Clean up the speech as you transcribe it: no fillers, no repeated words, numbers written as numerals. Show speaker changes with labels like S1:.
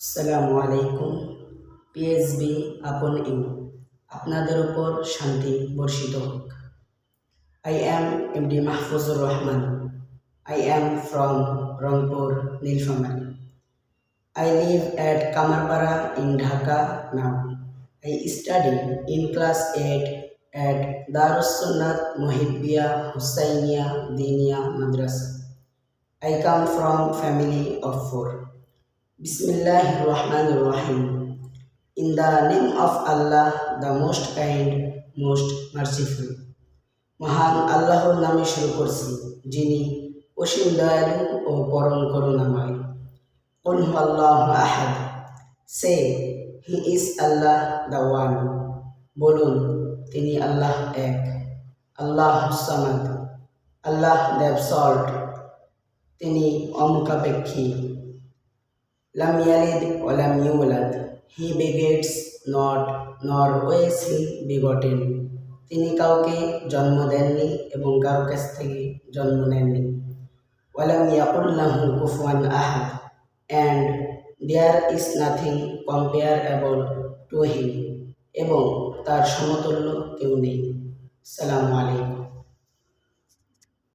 S1: আসসালামু আলাইকুম। পিএসবি আপন ইউ, আপনাদের উপর শান্তি বর্ষিত হোক। I am MD Mahfuzur Rahman. I am from Rangpur, Nilphamari. I live at Kamarpara in Dhaka now. I study in class 8 at Darus Sunnat Muhibbia Husainiya Diniya Madrasa. I come from family of 4. Bismillahir Rahmanir Rahim. In the name of Allah, the most kind, most merciful. মহান আল্লাহর নামে শুরু করছি, যিনি অসীম দয়ালু ও পরম করুণাময়। কুল হুয়াল্লাহু আহাদ। Say he is Allah the one. বলুন, তিনি আল্লাহ এক। আল্লাহুস সামাদ। আল্লাহ দ্য অ্যাবসল্ট, তিনি অমুখাপেক্ষী। লাম ইয়ালিদ ওয়া লাম ইউলাদ। হি begets not, nor was he begotten. তিনি কাউকে জন্ম দেননি এবং কারো কাছ থেকে জন্ম নেননি। ওয়ালাম ইয়াকুল লাহু কুফুয়ান আহাদ, and there is nothing comparable to him, এবং তার সমতুল্য কেউ নেই। আসসালামু আলাইকুম।